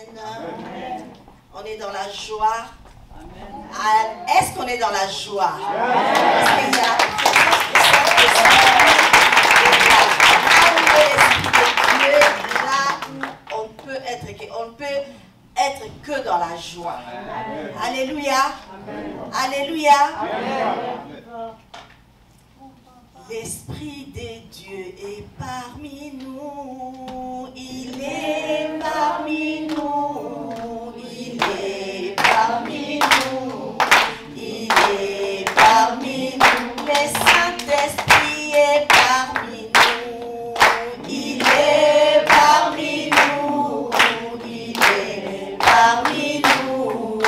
Amen. On est dans la joie. Est-ce qu'on est dans la joie? Est-ce qu'il y a là où on peut être que dans la joie. Alléluia. Alléluia. L'Esprit des dieux est parmi nous. Il est parmi nous. Il est parmi nous. Il est parmi nous. Le Saint-Esprit est parmi nous. Il est parmi nous. Il est parmi nous.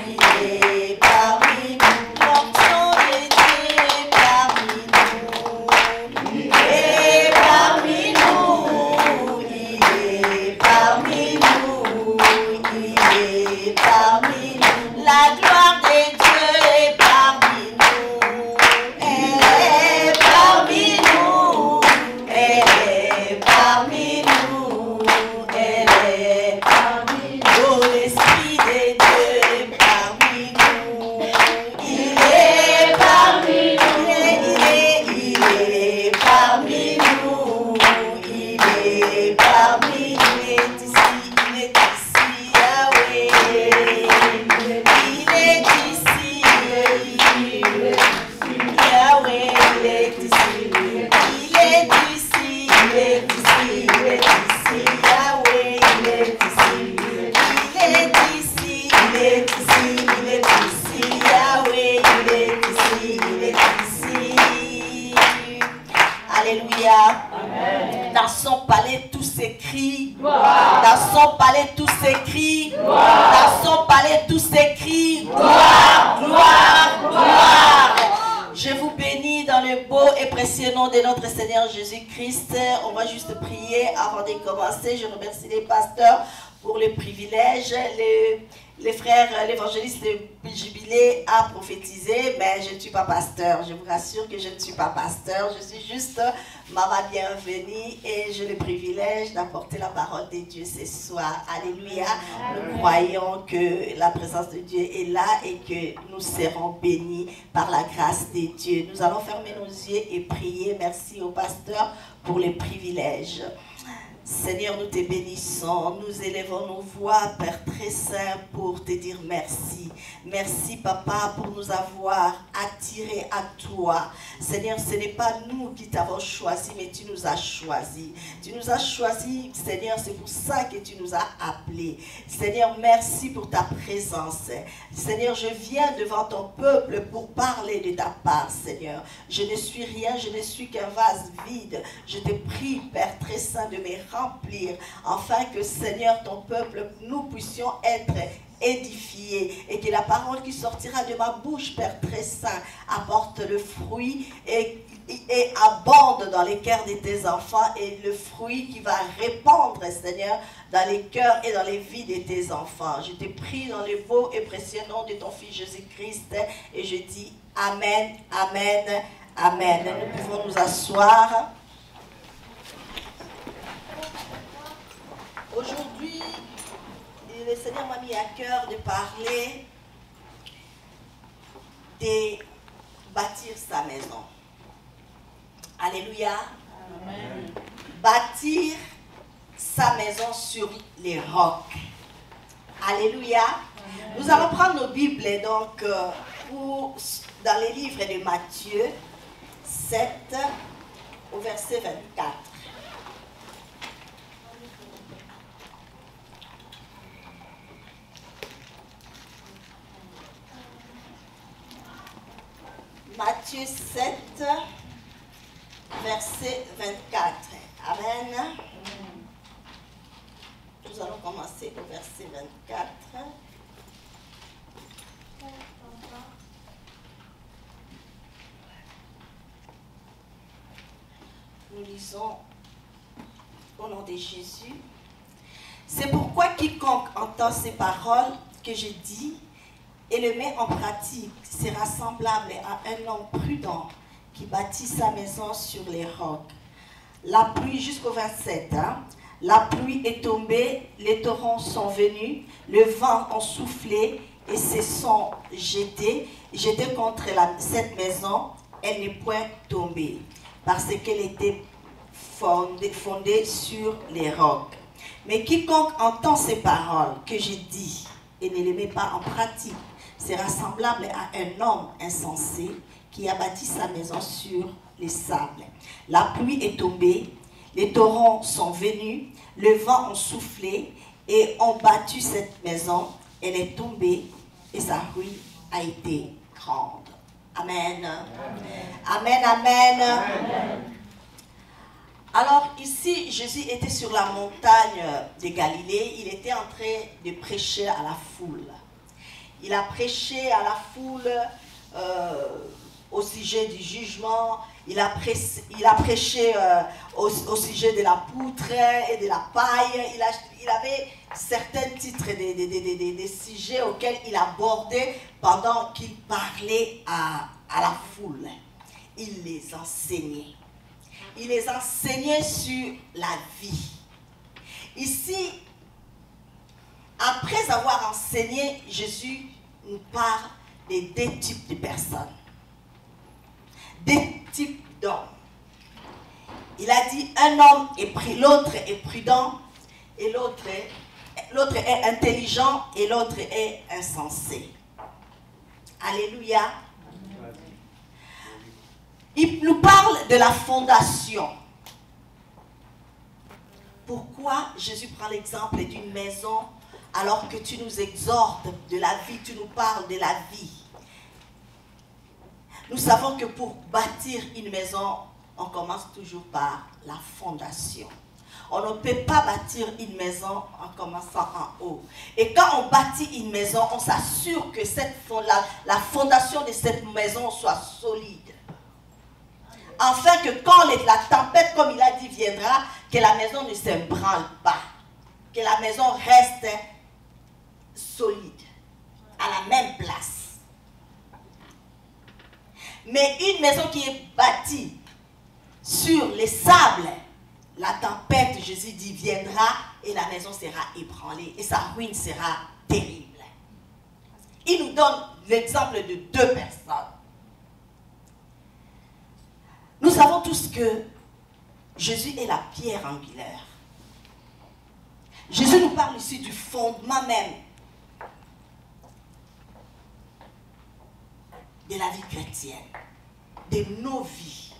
Il est parmi nous. L'onction de Dieu est parmi nous. Il est parmi nous. Il est parmi nous. Il est parmi nous. La gloire de Dieu est parmi nous. Elle est parmi nous. Elle est parmi nous. Elle est parmi nous. Oh, l'Esprit de Dieu est parmi nous. Il est parmi nous. Il est parmi nous. Il est parmi nous. Il est ici, Yahweh. Il est ici, Yahweh. Il est ici. Il est ici, Yahweh. Il est ici. Il est ici, Yahweh. Il est ici. Alléluia. Dans son palais, tout s'écrit. Dans son palais, tout s'écrit. Dans son palais, tout s'écrit. Gloire, gloire, gloire. Je vous bénis dans le beau et précieux nom de notre Seigneur Jésus-Christ. On va juste prier avant de commencer. Je remercie les pasteurs pour le privilège. Les frères, l'évangéliste Jubilé a prophétisé, mais je ne suis pas pasteur. Je vous rassure que je ne suis pas pasteur. Je suis juste maman bienvenue et j'ai le privilège d'apporter la parole de Dieu ce soir. Alléluia. Nous croyons que la présence de Dieu est là et que nous serons bénis par la grâce de Dieu. Nous allons fermer nos yeux et prier. Merci au pasteur pour les privilèges. Seigneur, nous te bénissons, nous élevons nos voix, Père très saint, pour te dire merci. Merci, Papa, pour nous avoir attirés à toi. Seigneur, ce n'est pas nous qui t'avons choisi, mais tu nous as choisis. Tu nous as choisis, Seigneur, c'est pour ça que tu nous as appelés. Seigneur, merci pour ta présence. Seigneur, je viens devant ton peuple pour parler de ta part, Seigneur. Je ne suis rien, je ne suis qu'un vase vide. Je te prie, Père très saint, de me remplir, afin que, Seigneur, ton peuple, nous puissions être édifiés et que la parole qui sortira de ma bouche, Père très saint, apporte le fruit et abonde dans les cœurs de tes enfants, et le fruit qui va répandre, Seigneur, dans les cœurs et dans les vies de tes enfants. Je te prie dans le beau et précieux nom de ton Fils Jésus-Christ et je dis Amen, Amen, Amen. Nous pouvons nous asseoir. Aujourd'hui, le Seigneur m'a mis à cœur de parler de bâtir sa maison. Alléluia. Amen. Bâtir sa maison sur les rocs. Alléluia. Amen. Nous allons prendre nos Bibles donc dans les livres de Matthieu 7 au verset 24. Matthieu 7, verset 24. Amen. Nous allons commencer au verset 24. Nous lisons au nom de Jésus. C'est pourquoi quiconque entend ces paroles que je dis et le met en pratique sera semblable à un homme prudent qui bâtit sa maison sur les rocs. La pluie, jusqu'au 27, La pluie est tombée, les torrents sont venus, le vent a soufflé et se sont jetés contre cette maison. Elle n'est point tombée, parce qu'elle était fondée sur les rocs. Mais quiconque entend ces paroles que j'ai dit et ne les met pas en pratique sera semblable à un homme insensé qui a bâti sa maison sur les sables. La pluie est tombée, les torrents sont venus, le vent a soufflé et ont battu cette maison. Elle est tombée et sa ruine a été grande. Amen. Amen, amen. Amen. Alors ici, Jésus était sur la montagne de Galilée. Il était en train de prêcher à la foule. Il a prêché à la foule au sujet du jugement. Il a prêché au sujet de la poutre et de la paille. Il avait certains titres des sujets auxquels il abordait pendant qu'il parlait à la foule. Il les enseignait. Il les enseignait sur la vie. Ici, après avoir enseigné, Jésus nous parle de deux types de personnes. Des types d'hommes. Il a dit un homme est pris, l'autre est prudent et l'autre est intelligent et l'autre est insensé. Alléluia. Il nous parle de la fondation. Pourquoi Jésus prend l'exemple d'une maison alors que tu nous exhortes de la vie, tu nous parles de la vie? Nous savons que pour bâtir une maison, on commence toujours par la fondation. On ne peut pas bâtir une maison en commençant en haut. Et quand on bâtit une maison, on s'assure que la fondation de cette maison soit solide. Afin que quand la tempête, comme il a dit, viendra, que la maison ne s'ébranle pas. Que la maison reste solide, à la même place. Mais une maison qui est bâtie sur les sables, la tempête, Jésus dit, viendra et la maison sera ébranlée et sa ruine sera terrible. Il nous donne l'exemple de deux personnes. Nous savons tous que Jésus est la pierre angulaire. Jésus nous parle ici du fondement même de la vie chrétienne, de nos vies.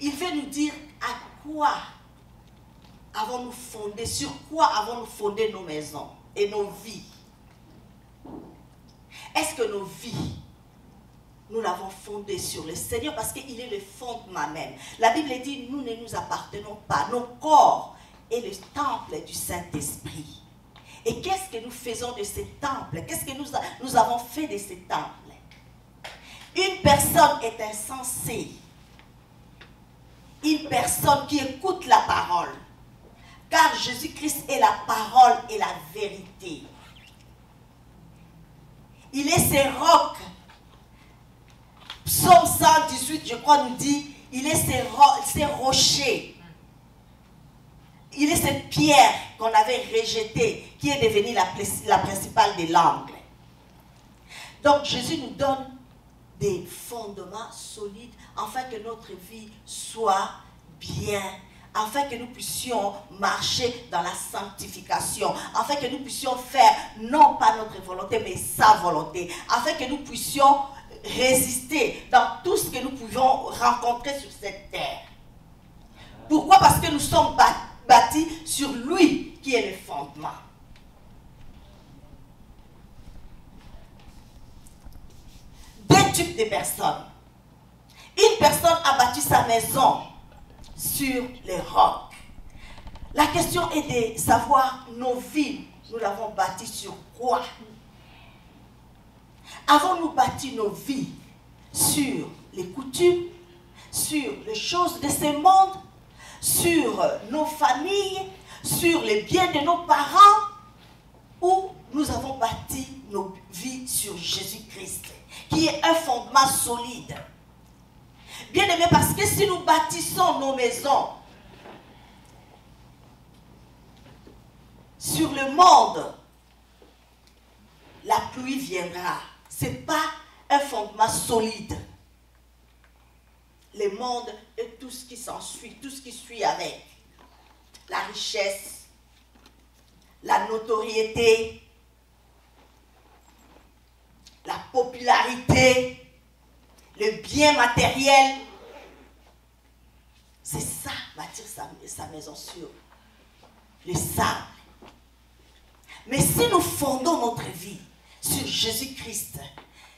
Il veut nous dire à quoi avons-nous fondé, sur quoi avons-nous fondé nos maisons et nos vies. Est-ce que nos vies, nous l'avons fondé sur le Seigneur parce qu'il est le fondement même. La Bible dit, nous ne nous appartenons pas. Nos corps est le temple du Saint-Esprit. Et qu'est-ce que nous faisons de ces temples? Qu'est-ce que nous avons fait de ces temples? Une personne est insensée. Une personne qui écoute la parole. Car Jésus-Christ est la parole et la vérité. Il est ces rocs. Psaume 118, je crois, nous dit, il est ces rochers. Il est cette pierre qu'on avait rejetée, qui est devenue la principale des langues. Donc Jésus nous donne des fondements solides, afin que notre vie soit bien, afin que nous puissions marcher dans la sanctification, afin que nous puissions faire non pas notre volonté, mais sa volonté, afin que nous puissions résister dans tout ce que nous pouvons rencontrer sur cette terre. Pourquoi? Parce que nous sommes bâtis sur lui qui est le fondement. Deux types de personnes. Une personne a bâti sa maison sur les rocs. La question est de savoir nos vies, nous l'avons bâti sur quoi? Avons-nous bâti nos vies sur les coutumes, sur les choses de ce monde, sur nos familles, sur les biens de nos parents, ou nous avons bâti nos vies sur Jésus-Christ, qui est un fondement solide? Bien aimé, parce que si nous bâtissons nos maisons sur le monde, la pluie viendra. Ce n'est pas un fondement solide. Le monde et tout ce qui s'ensuit, tout ce qui suit avec. La richesse, la notoriété, la popularité, le bien matériel. C'est ça, bâtir sa maison sur le sable. Mais si nous fondons notre vie sur Jésus-Christ,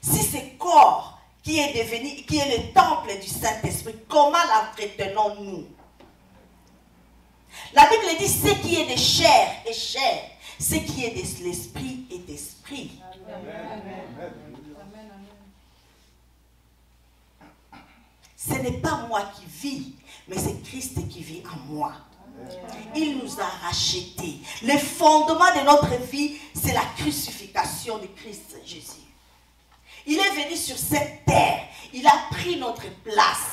si ce corps qui est le temple du Saint-Esprit, comment l'entretenons-nous? La Bible dit, ce qui est de chair est chair, ce qui est de l'esprit est esprit. Ce n'est pas moi qui vis, mais c'est Christ qui vit en moi. Il nous a rachetés. Le fondement de notre vie, c'est la crucifixion de Christ Jésus. Il est venu sur cette terre. Il a pris notre place.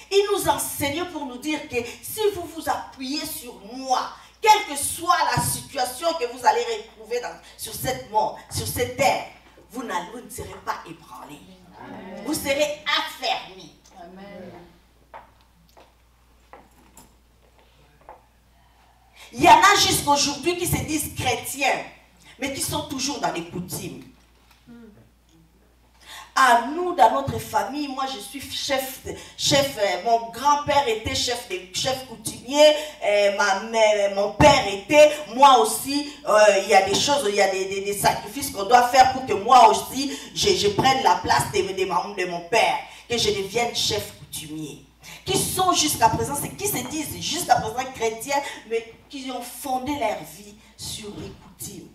Il nous enseigne pour nous dire que si vous vous appuyez sur moi, quelle que soit la situation que vous allez retrouver sur cette monde, sur cette terre, vous ne serez pas ébranlés. Vous serez affermis. Amen. Il y en a jusqu'aujourd'hui qui se disent chrétiens, mais qui sont toujours dans les coutumes. À nous, dans notre famille, moi je suis chef, mon grand-père était chef coutumier, mon père était, moi aussi, il y a des choses, il y a des sacrifices qu'on doit faire pour que moi aussi, je prenne la place de mon père, que je devienne chef coutumier. Qui sont jusqu'à présent, c'est qui se disent jusqu'à présent chrétiens, mais qui ont fondé leur vie sur les coutumes.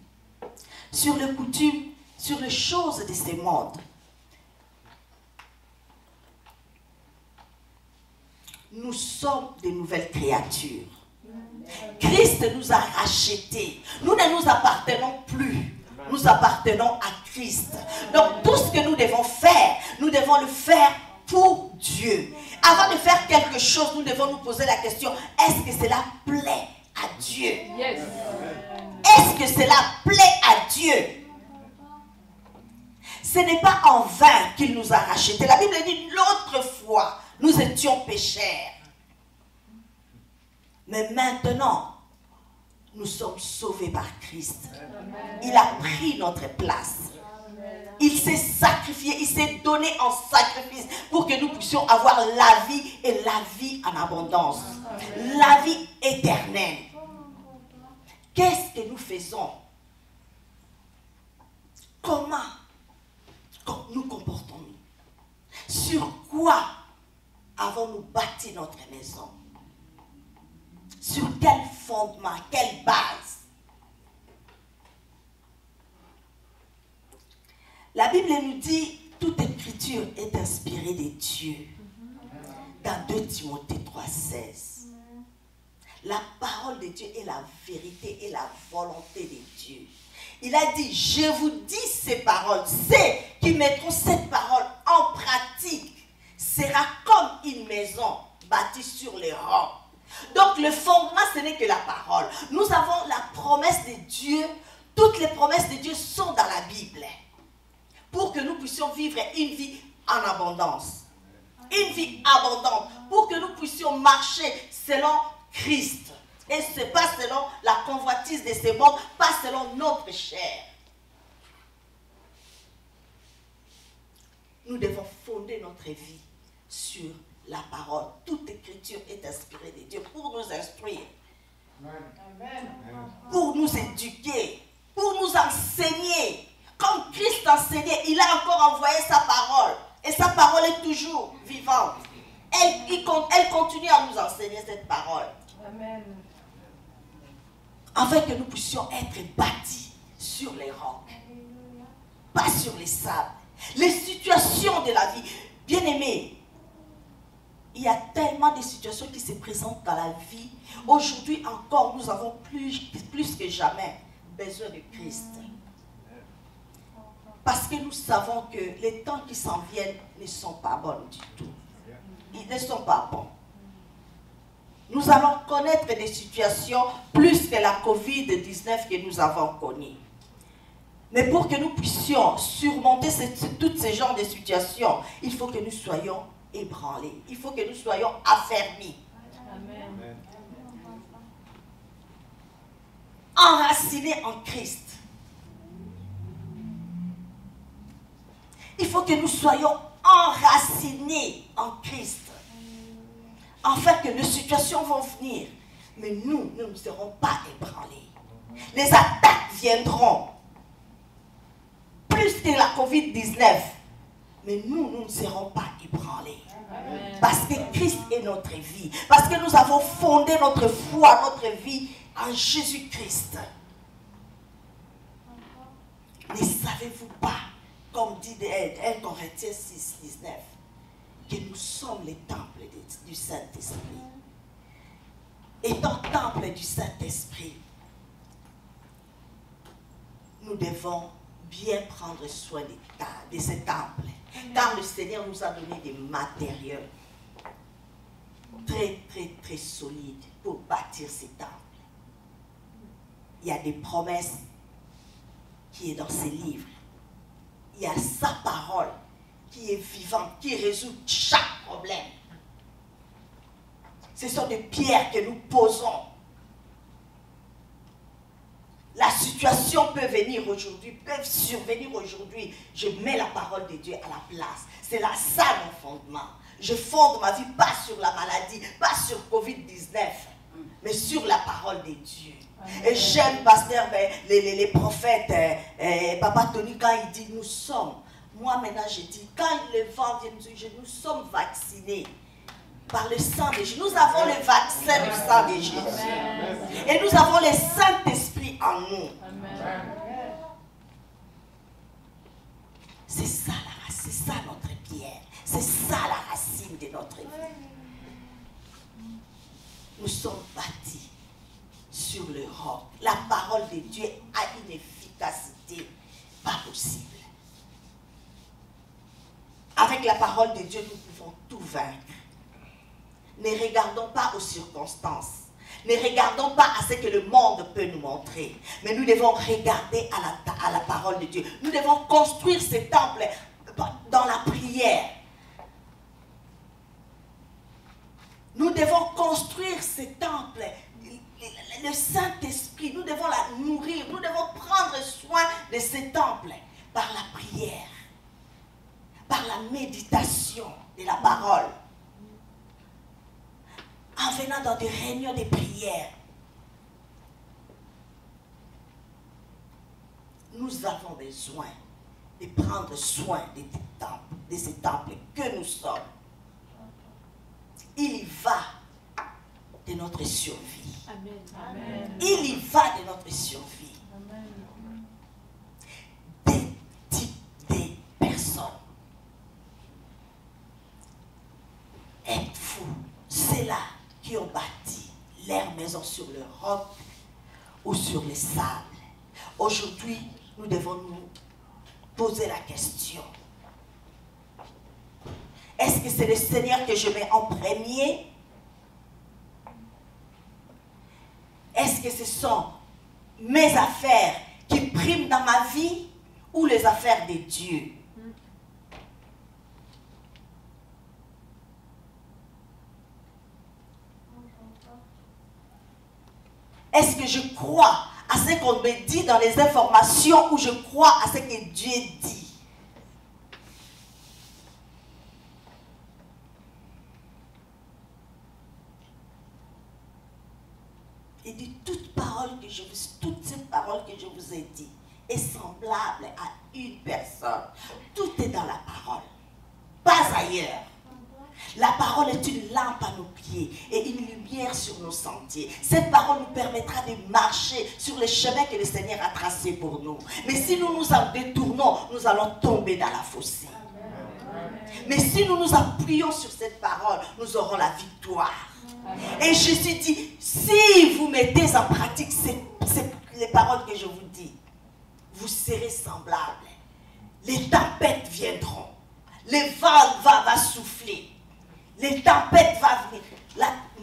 Sur les coutumes, sur les choses de ce monde. Nous sommes des nouvelles créatures. Christ nous a rachetés. Nous ne nous appartenons plus. Nous appartenons à Christ. Donc tout ce que nous devons faire, nous devons le faire pour Dieu. Avant de faire quelque chose, nous devons nous poser la question, est-ce que cela plaît à Dieu? Yes. Est-ce que cela plaît à Dieu? Ce n'est pas en vain qu'il nous a rachetés. La Bible dit, l'autre fois, nous étions pécheurs. Mais maintenant, nous sommes sauvés par Christ. Il a pris notre place. Il s'est sacrifié, il s'est donné en sacrifice pour que nous puissions avoir la vie et la vie en abondance. La vie éternelle. Qu'est-ce que nous faisons? Comment nous comportons-nous? Sur quoi avons-nous bâti notre maison? Sur quel fondement, quelle base? La Bible nous dit, toute écriture est inspirée de Dieu. Dans 2 Timothée 3,16. La parole de Dieu est la vérité et la volonté de Dieu. Il a dit, je vous dis ces paroles. Ceux qui mettront cette parole en pratique sera comme une maison bâtie sur les rocs. Donc le fondement, ce n'est que la parole. Nous avons la promesse de Dieu. Toutes les promesses de Dieu sont dans la Bible. Pour que nous puissions vivre une vie en abondance. Une vie abondante. Pour que nous puissions marcher selon Christ. Et ce n'est pas selon la convoitise de ce monde, pas selon notre chair. Nous devons fonder notre vie sur la parole. Toute écriture est inspirée de Dieu pour nous instruire. Amen. Pour nous éduquer. Pour nous enseigner. Comme Christ enseignait, il a encore envoyé sa parole. Et sa parole est toujours vivante. Elle continue à nous enseigner cette parole. Amen. Afin que nous puissions être bâtis sur les rocs. Pas sur les sables. Les situations de la vie. Bien aimés, il y a tellement de situations qui se présentent dans la vie. Aujourd'hui encore, nous avons plus que jamais besoin de Christ. Parce que nous savons que les temps qui s'en viennent ne sont pas bons du tout. Ils ne sont pas bons. Nous allons connaître des situations plus que la COVID-19 que nous avons connue. Mais pour que nous puissions surmonter tous ces genres de situations, il faut que nous soyons ébranlés. Il faut que nous soyons affermis. Amen. Enracinés en Christ. Il faut que nous soyons enracinés en Christ. Afin que les situations vont venir. Mais nous ne serons pas ébranlés. Les attaques viendront. Plus que la COVID-19. Mais nous ne serons pas ébranlés. Amen. Parce que Christ est notre vie. Parce que nous avons fondé notre foi, notre vie en Jésus-Christ. Ne savez-vous pas, comme dit 1 Corinthiens 6, 19, que nous sommes les temples du Saint-Esprit. Étant temple du Saint-Esprit, nous devons bien prendre soin de ces temples. Car le Seigneur nous a donné des matériaux très solides pour bâtir ces temples. Il y a des promesses qui est dans ces livres. Il y a sa parole qui est vivante, qui résout chaque problème. Ce sont des pierres que nous posons. La situation peut venir aujourd'hui, peut survenir aujourd'hui. Je mets la parole de Dieu à la place. C'est là ça mon fondement. Je fonde ma vie pas sur la maladie, pas sur COVID-19, mais sur la parole de Dieu. Et j'aime, pasteur, les prophètes, Papa Tony, quand il dit nous sommes, moi maintenant je dis, quand le vent vient nous dire, nous sommes vaccinés par le sang de Jésus. Nous avons le vaccin du sang de Jésus. Amen. Et nous avons le Saint-Esprit en nous. C'est ça la racine, c'est ça notre pierre. C'est ça la racine de notre vie. Nous sommes bâtis sur le roc. La parole de Dieu a une efficacité pas possible. Avec la parole de Dieu, nous pouvons tout vaincre. Ne regardons pas aux circonstances. Ne regardons pas à ce que le monde peut nous montrer. Mais nous devons regarder à la parole de Dieu. Nous devons construire ce temple dans la prière. Nous devons construire ce temple. Le Saint-Esprit, nous devons la nourrir. Nous devons prendre soin de ce temple par la prière, par la méditation de la parole. En venant dans des réunions de prière, nous avons besoin de prendre soin de ces temples que nous sommes. Il y va de notre survie. Amen. Amen. Il y va de notre survie. Amen. Des types de personnes. Êtes-vous ceux-là qui ont bâti leur maison sur le roc ou sur le sable? Aujourd'hui, nous devons nous poser la question. Est-ce que c'est le Seigneur que je mets en premier? Est-ce que ce sont mes affaires qui priment dans ma vie ou les affaires de Dieu? Est-ce que je crois à ce qu'on me dit dans les informations ou je crois à ce que Dieu dit? Il dit toute cette parole que je vous ai dit est semblable à une personne. Tout est dans la parole, pas ailleurs. La parole est une lampe à nos pieds et une lumière sur nos sentiers. Cette parole nous permettra de marcher sur le chemin que le Seigneur a tracé pour nous. Mais si nous nous en détournons, nous allons tomber dans la fossé. Mais si nous nous appuyons sur cette parole, nous aurons la victoire. Et Jésus dit, si vous mettez en pratique les paroles que je vous dis, vous serez semblables. Les tempêtes viendront. Le vent va souffler. Les tempêtes vont venir.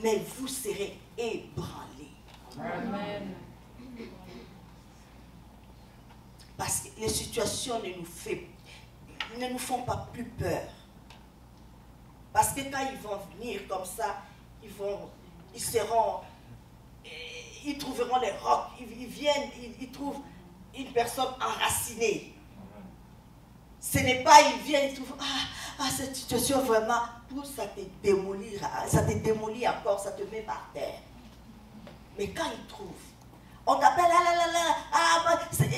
mais vous serez ébranlés. Amen. Parce que les situations ne nous font pas plus peur. Parce que quand ils vont venir comme ça, ils trouveront les rocs, ils viennent, ils trouvent une personne enracinée. Ce n'est pas, ils viennent, ils trouvent, cette situation vraiment, tout ça te démolit encore, ça te met par terre. Mais quand ils trouvent, on t'appelle,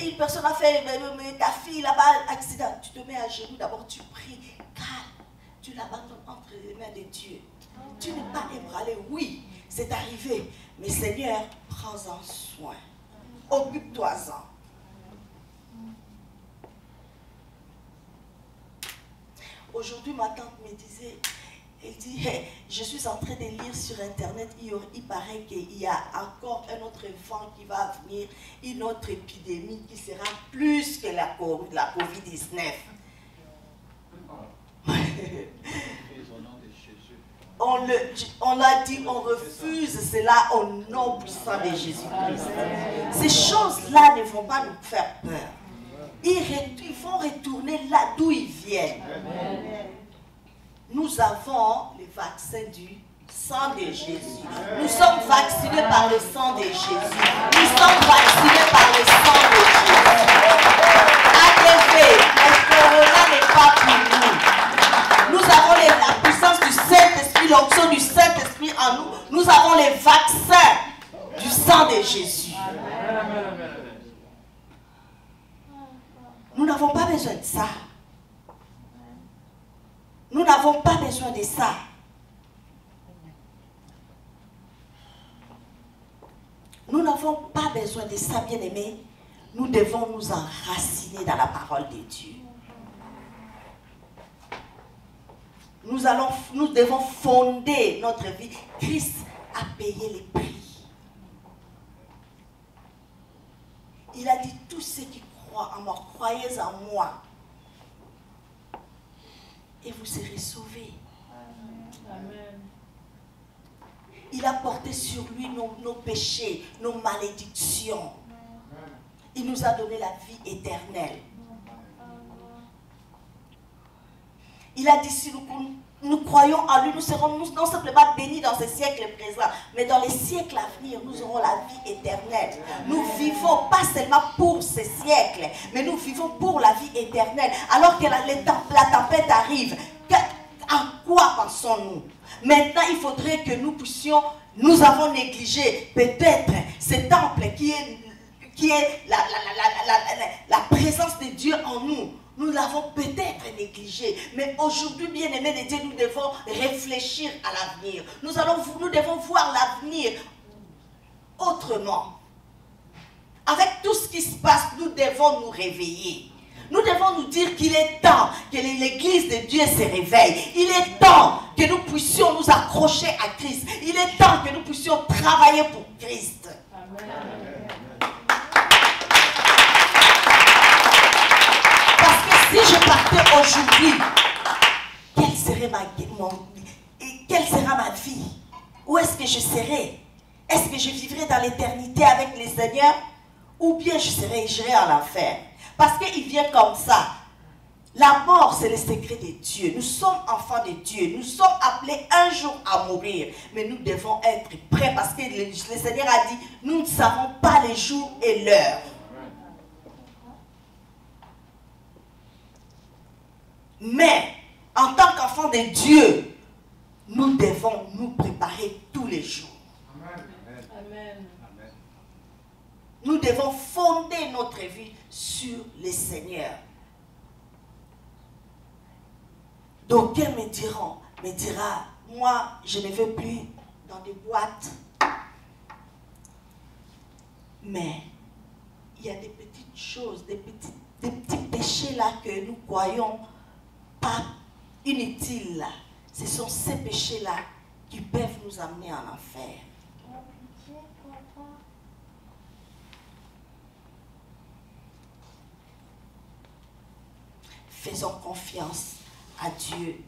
une personne a fait, ta fille là-bas, accident, tu te mets à genoux, d'abord tu pries, calme, tu l'abandonnes entre les mains de Dieu. Tu n'es pas ébranlé, oui, c'est arrivé, mais Seigneur, prends-en soin, occupe-toi-en. Aujourd'hui, ma tante me disait, elle dit, je suis en train de lire sur Internet, il paraît qu'il y a encore un autre vent qui va venir, une autre épidémie qui sera plus que la COVID-19. On a dit, on refuse cela au nom puissant de Jésus-Christ. Ces choses-là ne vont pas nous faire peur. Ils vont retourner là d'où ils viennent. Nous avons le vaccin du sang de Jésus. Nous sommes vaccinés par le sang de Jésus. Nous sommes vaccinés par le sang de Jésus. ADV, le corona n'est pas pour nous. Nous avons la puissance du Saint-Esprit, l'onction du Saint-Esprit en nous. Nous avons les vaccins du sang de Jésus. Nous n'avons pas besoin de ça. Nous n'avons pas besoin de ça. Nous n'avons pas besoin de ça, bien-aimés. Nous devons nous enraciner dans la parole de Dieu. Nous devons fonder notre vie. Christ a payé les prix. Il a dit, tous ceux qui croient en moi, croyez en moi. Et vous serez sauvés. Amen. Il a porté sur lui nos péchés, nos malédictions. Il nous a donné la vie éternelle. Il a dit, si nous croyons en lui, nous serons non simplement bénis dans ce siècle présent, mais dans les siècles à venir, nous aurons la vie éternelle. Nous vivons pas seulement pour ce siècle, mais nous vivons pour la vie éternelle. Alors que la tempête arrive, à quoi pensons-nous? Maintenant, il faudrait que nous puissions, nous avons négligé peut-être ce temple qui est la présence de Dieu en nous. Nous l'avons peut-être négligé, mais aujourd'hui, bien-aimés de Dieu, nous devons réfléchir à l'avenir. Nous devons voir l'avenir autrement. Avec tout ce qui se passe, nous devons nous réveiller. Nous devons nous dire qu'il est temps que l'Église de Dieu se réveille. Il est temps que nous puissions nous accrocher à Christ. Il est temps que nous puissions travailler pour Christ. Amen. Si je partais aujourd'hui, quelle sera ma vie? Où est-ce que je serai? Est-ce que je vivrai dans l'éternité avec le Seigneur? Ou bien j'irai en enfer? Parce qu'il vient comme ça. La mort, c'est le secret de Dieu. Nous sommes enfants de Dieu. Nous sommes appelés un jour à mourir. Mais nous devons être prêts parce que le Seigneur a dit, nous ne savons pas les jours et l'heure. Mais, en tant qu'enfants de Dieu, nous devons nous préparer tous les jours. Amen. Nous devons fonder notre vie sur le Seigneur. D'aucuns me dira, moi, je ne vais plus dans des boîtes. Mais, il y a des petites choses, des petits péchés là que nous croyons pas inutiles. Ce sont ces péchés-là qui peuvent nous amener en enfer. Faisons confiance à Dieu.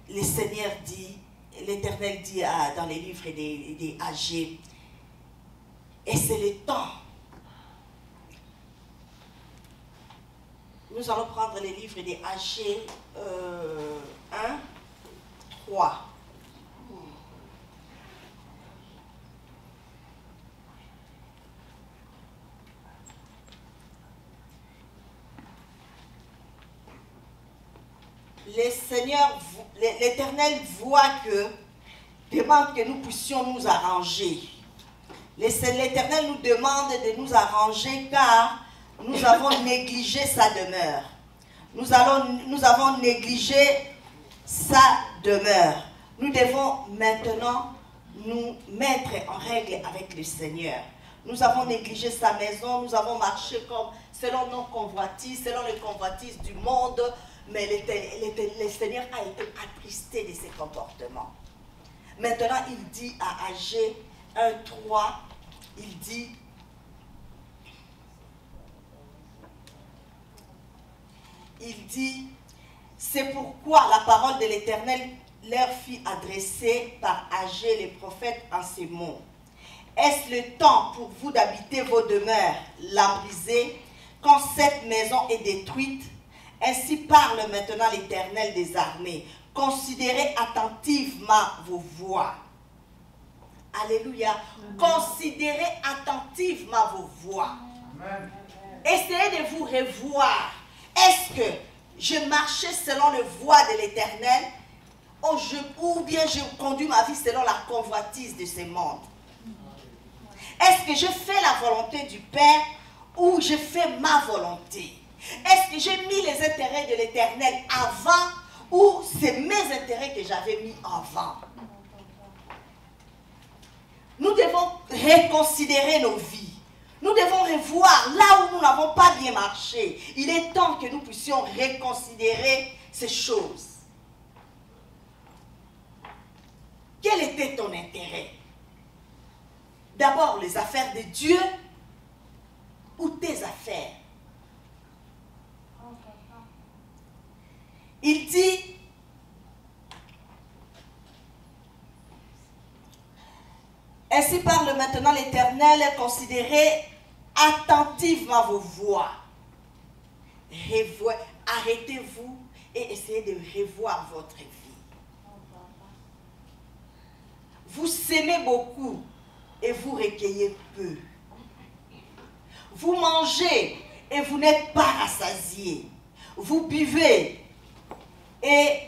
Le Seigneur dit, l'Éternel dit dans les livres des Agés, et c'est le temps. Nous allons prendre les livres des Agés 1, 3. L'Éternel demande que nous puissions nous arranger. L'Éternel nous demande de nous arranger car nous avons négligé sa demeure. Nous avons négligé sa demeure. Nous devons maintenant nous mettre en règle avec le Seigneur. Nous avons négligé sa maison, nous avons marché selon nos convoitises, selon les convoitises du monde, mais le Seigneur a été attristé de ses comportements. Maintenant, il dit à Agés 1:3, il dit, c'est pourquoi la parole de l'Éternel leur fut adressée par Agés le prophète en ces mots. Est-ce le temps pour vous d'habiter vos demeures, la briser, quand cette maison est détruite? Ainsi parle maintenant l'Éternel des armées. Considérez attentivement vos voies. Alléluia. Considérez attentivement vos voies. Amen. Essayez de vous revoir. Est-ce que je marchais selon le voie de l'Éternel ou bien je conduis ma vie selon la convoitise de ce monde? Est-ce que je fais la volonté du Père ou je fais ma volonté? Est-ce que j'ai mis les intérêts de l'Éternel avant ou c'est mes intérêts que j'avais mis avant? Nous devons reconsidérer nos vies. Nous devons revoir là où nous n'avons pas bien marché. Il est temps que nous puissions reconsidérer ces choses. Quel était ton intérêt? D'abord les affaires de Dieu ou tes affaires? Il dit, ainsi parle maintenant l'Éternel, considérez attentivement vos voies. Arrêtez-vous et essayez de revoir votre vie. Vous s'aimez beaucoup et vous recueillez peu. Vous mangez et vous n'êtes pas rassasié. Vous buvez et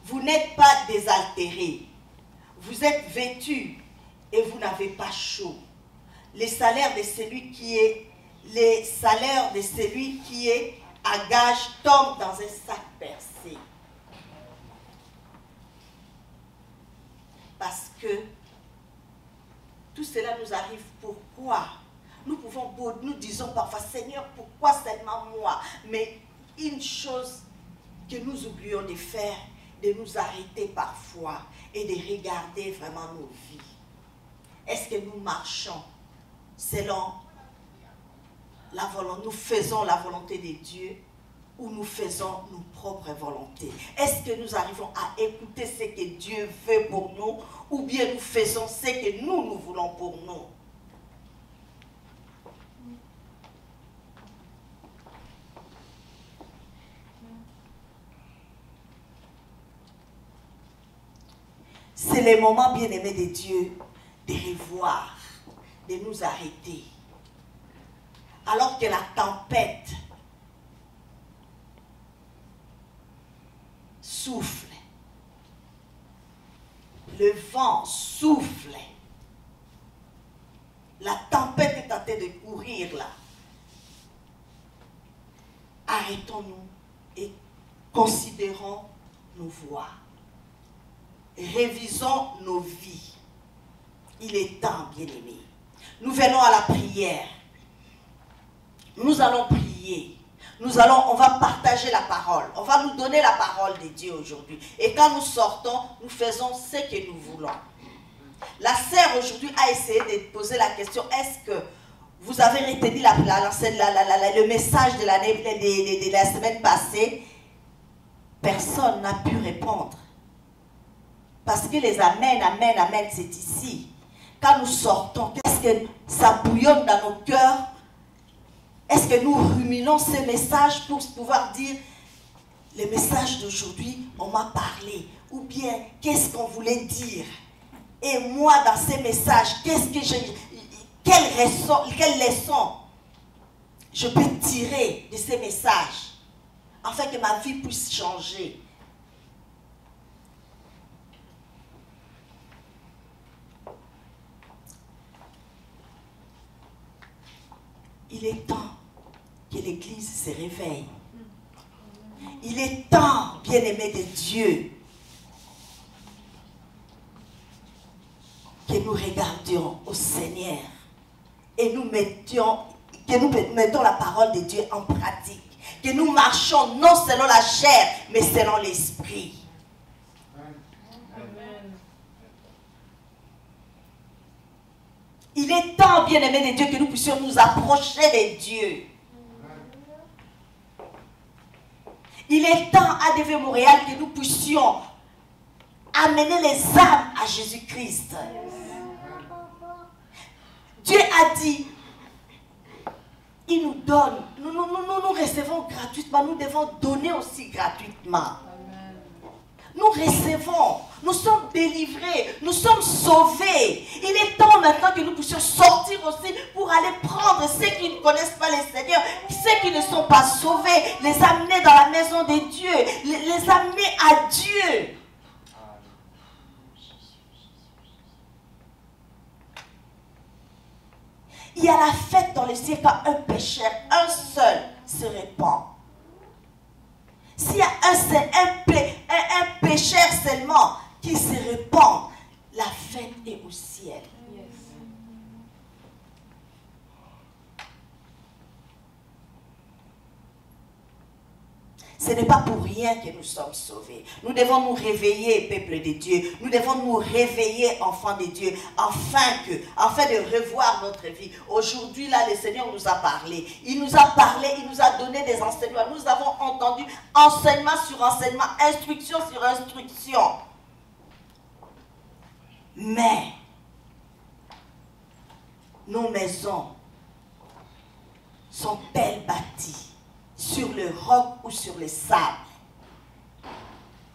vous n'êtes pas désaltéré. Vous êtes vêtus et vous n'avez pas chaud. Les salaires de celui qui est à gage tombent dans un sac percé. Parce que tout cela nous arrive. Pourquoi? Nous disons parfois, Seigneur, pourquoi seulement moi? Mais une chose que nous oublions de faire, de nous arrêter parfois et de regarder vraiment nos vies. Est-ce que nous marchons selon la volonté, nous faisons la volonté de Dieu ou nous faisons nos propres volontés? Est-ce que nous arrivons à écouter ce que Dieu veut pour nous ou bien nous faisons ce que nous voulons pour nous? C'est le moment, bien-aimé de Dieu, de revoir, de nous arrêter. Alors que la tempête souffle, le vent souffle, la tempête est en train de courir là. Arrêtons-nous et considérons nos voies. Révisons nos vies. Il est temps, bien-aimés. Nous venons à la prière. Nous allons prier. On va partager la parole. On va nous donner la parole de Dieu aujourd'hui. Et quand nous sortons, nous faisons ce que nous voulons. La sœur aujourd'hui a essayé de poser la question, est-ce que vous avez retenu le message de la semaine passée? Personne n'a pu répondre. Parce que les amen, amen, amen, c'est ici. Quand nous sortons, qu'est-ce que ça bouillonne dans nos cœurs? Est-ce que nous ruminons ces messages pour pouvoir dire, les messages d'aujourd'hui, on m'a parlé, ou bien qu'est-ce qu'on voulait dire? Et moi, dans ces messages, quelle leçon je peux tirer de ces messages, afin que ma vie puisse changer? Il est temps que l'Église se réveille. Il est temps, bien-aimés de Dieu, que nous regardions au Seigneur et que nous mettons la parole de Dieu en pratique. Que nous marchons non selon la chair, mais selon l'esprit. Il est temps, bien-aimés de Dieu, que nous puissions nous approcher de Dieu. Il est temps à DV Montréal que nous puissions amener les âmes à Jésus-Christ. Dieu a dit, il nous donne, nous recevons gratuitement, nous devons donner aussi gratuitement. Nous recevons, nous sommes délivrés, nous sommes sauvés. Il est temps maintenant que nous puissions sortir aussi pour aller prendre ceux qui ne connaissent pas le Seigneur, ceux qui ne sont pas sauvés, les amener dans la maison de Dieu, les amener à Dieu. Il y a la fête dans le ciel quand un pécheur, un seul, se répand. S'il y a un pécheur seulement qui se répand, la fête est au ciel. Ce n'est pas pour rien que nous sommes sauvés. Nous devons nous réveiller, peuple de Dieu. Nous devons nous réveiller, enfants de Dieu, afin de revoir notre vie. Aujourd'hui, là, le Seigneur nous a parlé. Il nous a parlé, il nous a donné des enseignements. Nous avons entendu enseignement sur enseignement, instruction sur instruction. Mais, nos maisons sont-elles bâties sur le roc ou sur le sable?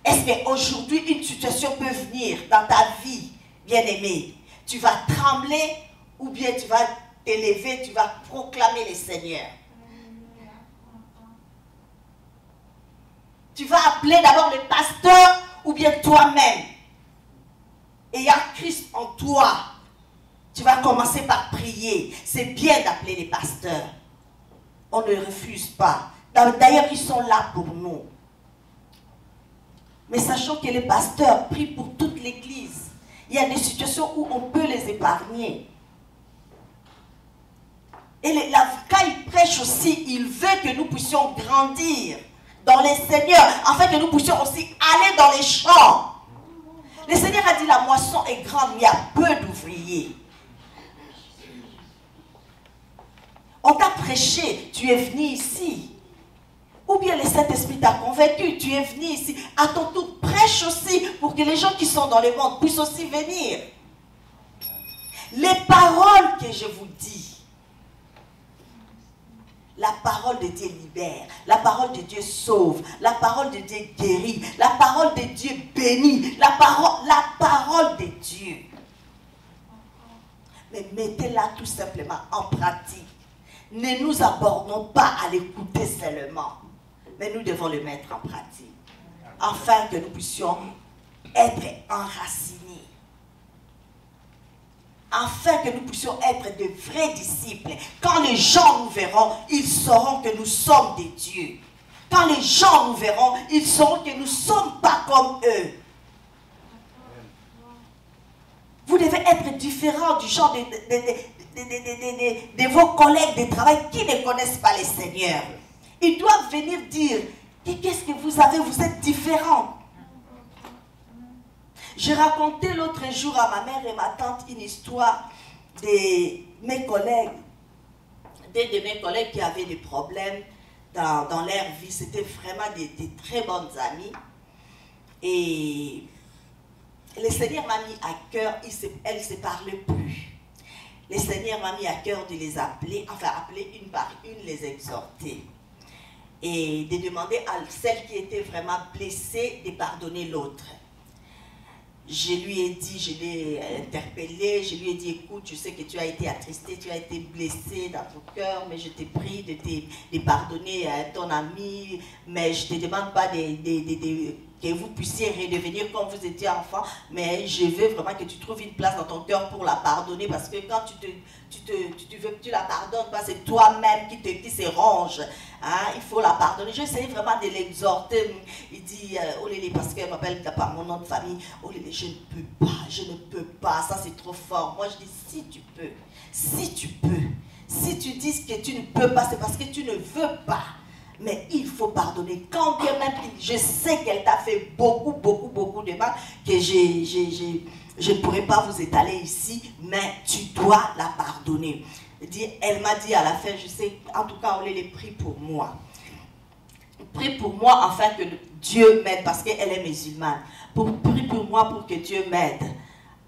Est-ce qu'aujourd'hui une situation peut venir dans ta vie, bien-aimé? Tu vas trembler ou bien tu vas t'élever, tu vas proclamer le Seigneur? Tu vas appeler d'abord le pasteur ou bien toi-même? Ayant Christ en toi, tu vas commencer par prier. C'est bien d'appeler les pasteurs. On ne refuse pas. D'ailleurs, ils sont là pour nous. Mais sachons que les pasteurs prient pour toute l'Église. Il y a des situations où on peut les épargner. Et quand il prêche aussi, il veut que nous puissions grandir dans les Seigneurs, afin que nous puissions aussi aller dans les champs. Le Seigneur a dit, la moisson est grande, mais il y a peu d'ouvriers. On t'a prêché, tu es venu ici. Ou bien le Saint-Esprit t'a convaincu, tu es venu ici. À ton tour, prêche aussi pour que les gens qui sont dans le monde puissent aussi venir. Les paroles que je vous dis, la parole de Dieu libère, la parole de Dieu sauve, la parole de Dieu guérit, la parole de Dieu bénit, la parole de Dieu. Mais mettez-la tout simplement en pratique. Ne nous abordons pas à l'écouter seulement, mais nous devons le mettre en pratique, afin que nous puissions être enracinés, afin que nous puissions être de vrais disciples. Quand les gens nous verront, ils sauront que nous sommes des dieux. Quand les gens nous verront, ils sauront que nous ne sommes pas comme eux. Vous devez être différents du genre de vos collègues de travail qui ne connaissent pas le Seigneur. Ils doivent venir dire, qu'est-ce que vous avez, vous êtes différents. J'ai raconté l'autre jour à ma mère et ma tante une histoire de mes collègues, d'un de mes collègues qui avaient des problèmes dans leur vie. C'était vraiment des très bonnes amies. Et le Seigneur m'a mis à cœur, elle ne se parlait plus. Le Seigneur m'a mis à cœur de les appeler, enfin appeler une par une, les exhorter. Et de demander à celle qui était vraiment blessée de pardonner l'autre. Je lui ai dit, je l'ai interpellé, je lui ai dit, écoute, je sais que tu as été attristé, tu as été blessé dans ton cœur, mais je t'ai pris de pardonner à ton ami, mais je ne te demande pas que vous puissiez redevenir comme vous étiez enfant, mais je veux vraiment que tu trouves une place dans ton cœur pour la pardonner, parce que quand tu veux que tu la pardonnes, c'est toi-même qui se ronge. Hein, il faut la pardonner. J'ai essayé vraiment de l'exhorter. Il dit, oh Lélé, parce qu'elle m'appelle par mon nom de famille, oh Lélé, je ne peux pas, ça c'est trop fort. Moi je dis, si tu peux, si tu dis que tu ne peux pas, c'est parce que tu ne veux pas. Mais il faut pardonner. Quand bien même, je sais qu'elle t'a fait beaucoup de mal, que je ne pourrais pas vous étaler ici, mais tu dois la pardonner. Elle m'a dit à la fin, je sais, en tout cas, on les prie pour moi. Prie pour moi afin que Dieu m'aide, parce qu'elle est musulmane. Prie pour moi pour que Dieu m'aide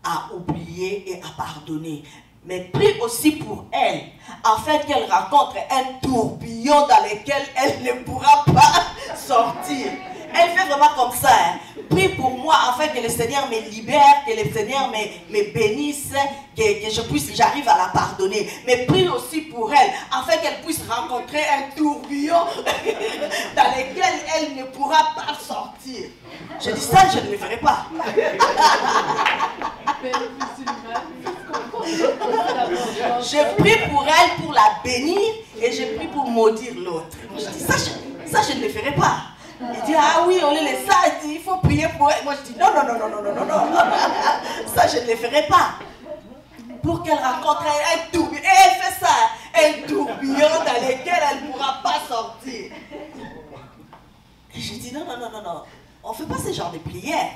à oublier et à pardonner. Mais prie aussi pour elle, afin qu'elle rencontre un tourbillon dans lequel elle ne pourra pas sortir. Elle fait vraiment comme ça. Hein. Prie pour moi afin que le Seigneur me libère, que le Seigneur me bénisse, que j'arrive à la pardonner. Mais prie aussi pour elle, afin qu'elle puisse rencontrer un tourbillon dans lequel elle ne pourra pas sortir. Je dis ça, je ne le ferai pas. Je prie pour elle pour la bénir et je prie pour maudire l'autre. Je dis ça, je ne le ferai pas. Il dit, ah oui, on les laisse ça, il faut prier pour elle. Moi je dis, non. Ça, je ne le ferai pas. Pour qu'elle rencontre un tourbillon. Et elle fait ça, un tourbillon dans lequel elle ne pourra pas sortir. Et je dis, non. On ne fait pas ce genre de prière.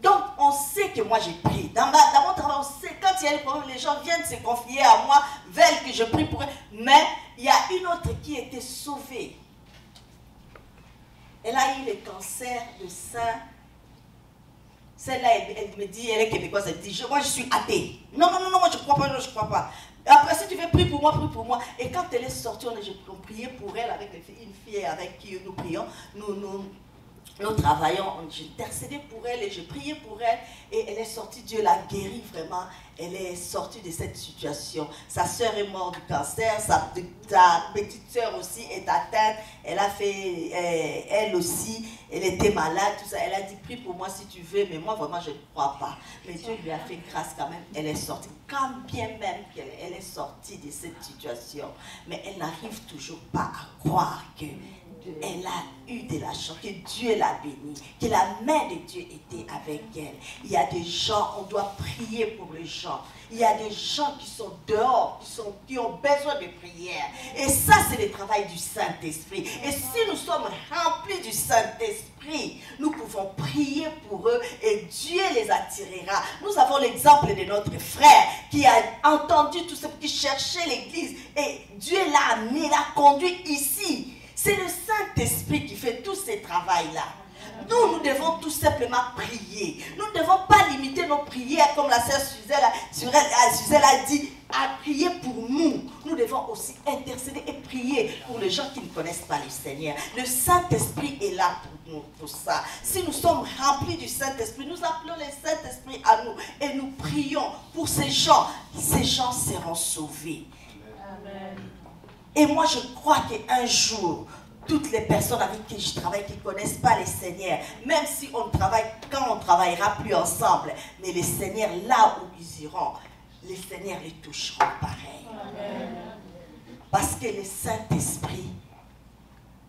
Donc, on sait que moi j'ai prié. Dans mon travail, on sait, quand il y a des problèmes, les gens viennent se confier à moi, veulent que je prie pour eux. Mais il y a une autre qui a été sauvée. Elle a eu le cancer de sein. Celle-là, elle me dit, elle est québécoise, elle dit, moi je suis athée. Non, moi je ne crois pas. Et après, si tu veux, prie pour moi. Et quand elle est sortie, on priait pour elle avec une fille avec qui nous prions. Nous travaillons, j'ai intercédé pour elle et j'ai prié pour elle et elle est sortie, Dieu l'a guérie vraiment, elle est sortie de cette situation. Sa soeur est morte du cancer, sa petite soeur aussi est atteinte, elle a fait, elle aussi, elle était malade, tout ça, elle a dit prie pour moi si tu veux, mais moi vraiment je ne crois pas. Mais Dieu lui a fait grâce quand même, elle est sortie, quand bien même qu'elle est sortie de cette situation, mais elle n'arrive toujours pas à croire que elle a eu de la chance, que Dieu l'a bénie, que la main de Dieu était avec elle. Il y a des gens, on doit prier pour les gens. Il y a des gens qui sont dehors, qui ont besoin de prière. Et ça, c'est le travail du Saint-Esprit. Et si nous sommes remplis du Saint-Esprit, nous pouvons prier pour eux et Dieu les attirera. Nous avons l'exemple de notre frère qui a entendu tout ce qui cherchait l'église. Et Dieu l'a amené, l'a conduit ici. C'est le Saint-Esprit qui fait tout ce travail-là. Nous devons tout simplement prier. Nous ne devons pas limiter nos prières, comme la sœur Suzelle a dit, à prier pour nous. Nous devons aussi intercéder et prier pour les gens qui ne connaissent pas le Seigneur. Le Saint-Esprit est là pour nous, pour ça. Si nous sommes remplis du Saint-Esprit, nous appelons le Saint-Esprit à nous et nous prions pour ces gens. Ces gens seront sauvés. Amen. Et moi, je crois qu'un jour, toutes les personnes avec qui je travaille, qui ne connaissent pas les Seigneurs, même si on travaille, quand on ne travaillera plus ensemble, mais les Seigneurs, là où ils iront, les Seigneurs les toucheront pareil. Amen. Parce que le Saint-Esprit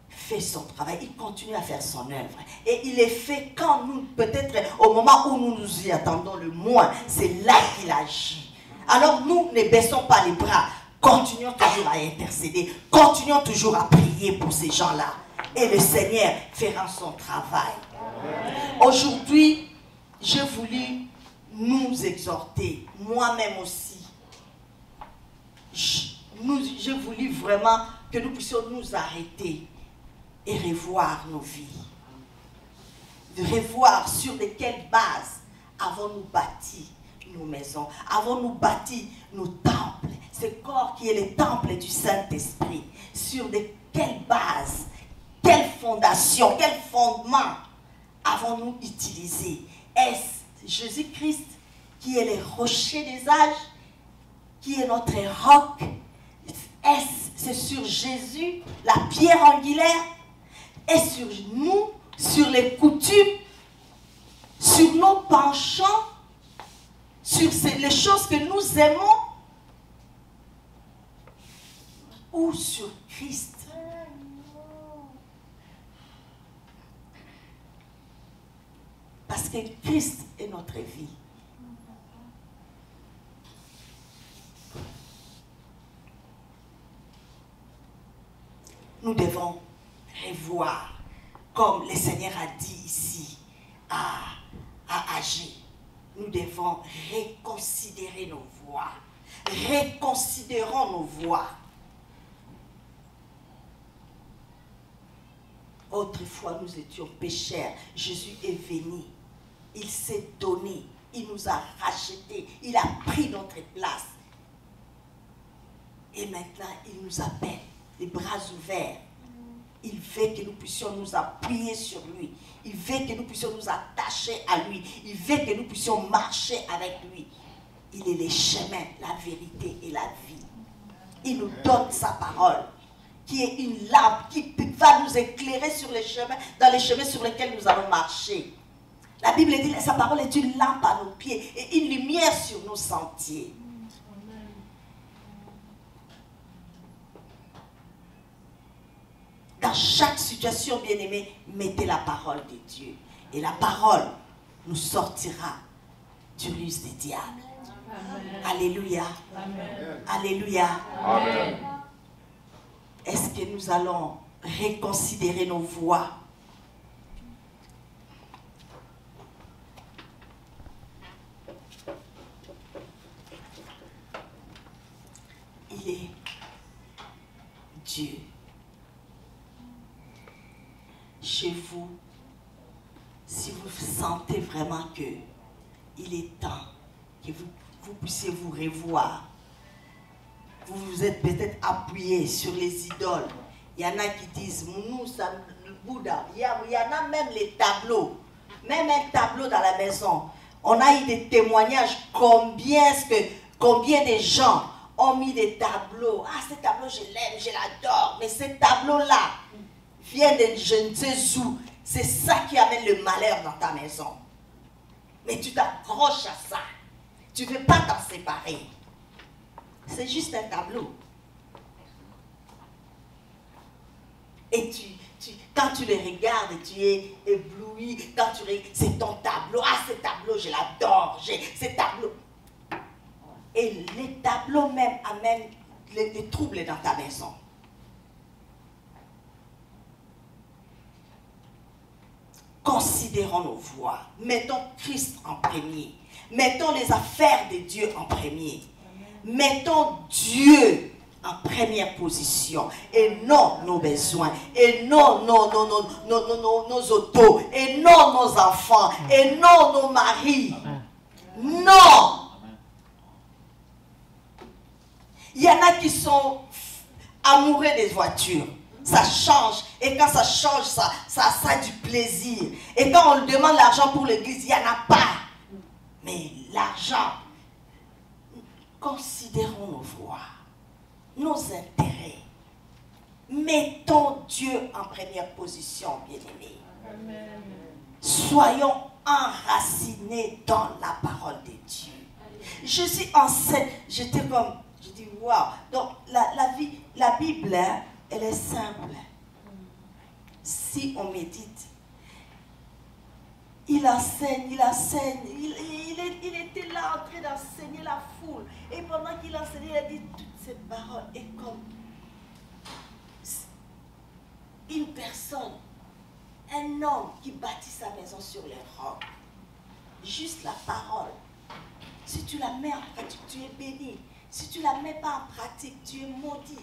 fait son travail, il continue à faire son œuvre. Et il est fait quand nous, peut-être au moment où nous nous y attendons le moins, c'est là qu'il agit. Alors nous ne baissons pas les bras. Continuons toujours à intercéder, continuons toujours à prier pour ces gens-là. Et le Seigneur fera son travail. Aujourd'hui, j'ai voulu nous exhorter, moi-même aussi. J'ai voulu vraiment que nous puissions nous arrêter et revoir nos vies. revoir sur de quelles bases avons-nous bâti nos maisons, avons-nous bâti nos temples, ce corps qui est le temple du Saint-Esprit. Sur de quelles bases, quelle fondation, quel fondement avons-nous utilisé? Est-ce Jésus-Christ qui est le rocher des âges, qui est notre roc? Est-ce c'est sur Jésus, la pierre angulaire? Et sur nous, sur les coutumes, sur nos penchants, sur les choses que nous aimons, ou sur Christ? Parce que Christ est notre vie. Nous devons revoir, comme le Seigneur a dit ici à Agé. Nous devons reconsidérer nos voies. Reconsidérons nos voies. Autrefois, nous étions pécheurs. Jésus est venu. Il s'est donné. Il nous a rachetés. Il a pris notre place. Et maintenant, il nous appelle, les bras ouverts. Il veut que nous puissions nous appuyer sur lui. Il veut que nous puissions nous attacher à lui. Il veut que nous puissions marcher avec lui. Il est le chemin, la vérité et la vie. Il nous donne sa parole, qui est une lampe, qui va nous éclairer sur les chemins, dans les chemins sur lesquels nous allons marcher. La Bible dit que sa parole est une lampe à nos pieds et une lumière sur nos sentiers. Dans chaque situation, bien-aimé, mettez la parole de Dieu. Et la parole nous sortira du ruse des diables. Amen. Alléluia. Amen. Alléluia. Amen. Est-ce que nous allons reconsidérer nos voies? Il est Dieu. Chez vous, si vous sentez vraiment que il est temps que vous puissiez vous revoir, vous vous êtes peut-être appuyé sur les idoles. Il y en a qui disent, nous, ça, le Bouddha, il y en a même les tableaux, même un tableau dans la maison. On a eu des témoignages, combien de gens ont mis des tableaux. Ah, ce tableau, je l'aime, je l'adore, mais ce tableau-là vient de je ne sais où. C'est ça qui amène le malheur dans ta maison. Mais tu t'accroches à ça. Tu ne veux pas t'en séparer. C'est juste un tableau. Et quand tu le regardes, tu es ébloui. C'est ton tableau. Ah, ce tableau, je l'adore. Ce tableau. Et les tableaux même amènent les troubles dans ta maison. Considérons nos voies. Mettons Christ en premier. Mettons les affaires de Dieu en premier. Mettons Dieu en première position. Et non nos besoins. Et non nos autos. Et non nos enfants. Et non nos maris. Non. Il y en a qui sont amoureux des voitures. Ça change. Et quand ça change, ça a du plaisir. Et quand on demande l'argent pour l'église, il n'y en a pas. Mais l'argent, considérons nos voies, nos intérêts. Mettons Dieu en première position, bien-aimés. Soyons enracinés dans la parole de Dieu. Je suis enceinte. J'étais comme, je dis, waouh. Donc, la Bible, hein, elle est simple. Si on médite, il enseigne, il était là en train d'enseigner la foule. Et pendant qu'il enseignait, il a dit toutes ces paroles. Et comme une personne, un homme qui bâtit sa maison sur les rocs. Juste la parole. Si tu la mets en pratique, tu es béni. Si tu ne la mets pas en pratique, tu es maudit.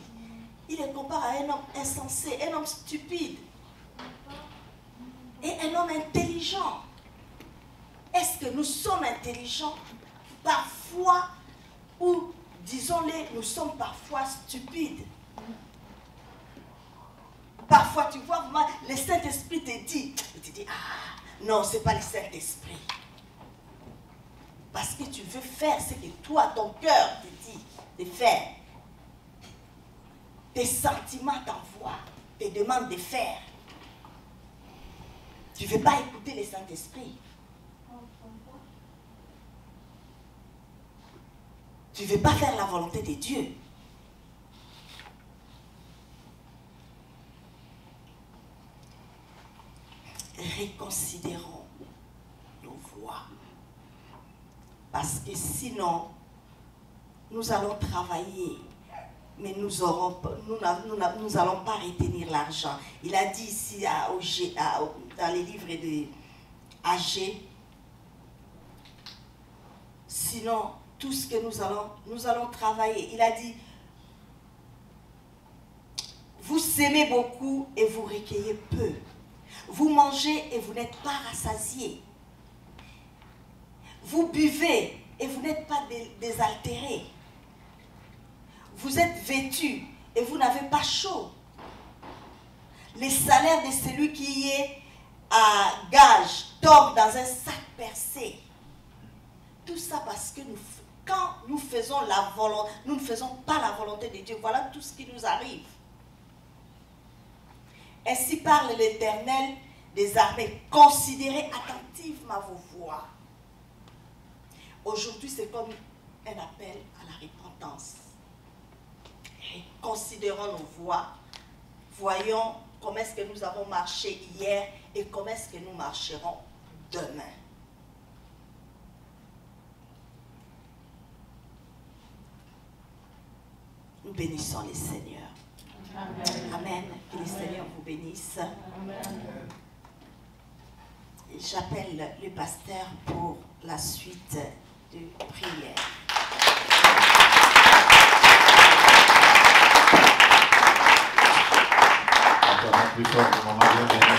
Il est comparé à un homme insensé, un homme stupide. et un homme intelligent. Est-ce que nous sommes intelligents? Parfois, ou disons-les, nous sommes parfois stupides. Parfois, tu vois, le Saint-Esprit te dit, ah, non, ce n'est pas le Saint-Esprit. Parce que tu veux faire ce que toi, ton cœur te dit de faire. Tes sentiments t'envoient, te demandent de faire. Tu ne veux pas écouter le Saint-Esprit. Tu ne veux pas faire la volonté de Dieu. Reconsidérons nos voies. Parce que sinon, nous allons travailler, mais nous n'allons pas retenir l'argent. Il a dit ici dans les livres de Agé, sinon, tout ce que nous allons travailler. Il a dit, vous semez beaucoup et vous recueillez peu. Vous mangez et vous n'êtes pas rassasiés. Vous buvez et vous n'êtes pas désaltérés. Vous êtes vêtus et vous n'avez pas chaud. Les salaires de celui qui est à gage tombe dans un sac percé. Tout ça parce que quand nous faisons la volonté, nous ne faisons pas la volonté de Dieu. Voilà tout ce qui nous arrive. Ainsi parle l'Éternel des armées. Considérez attentivement vos voies. Aujourd'hui, c'est comme un appel à la repentance. Considérons nos voies. Voyons comment est-ce que nous avons marché hier et comment est-ce que nous marcherons demain. Nous bénissons les seigneurs. Amen. Amen. Que les Seigneurs vous bénissent. Amen. J'appelle le pasteur pour la suite de prière. Encore plus fort, maman,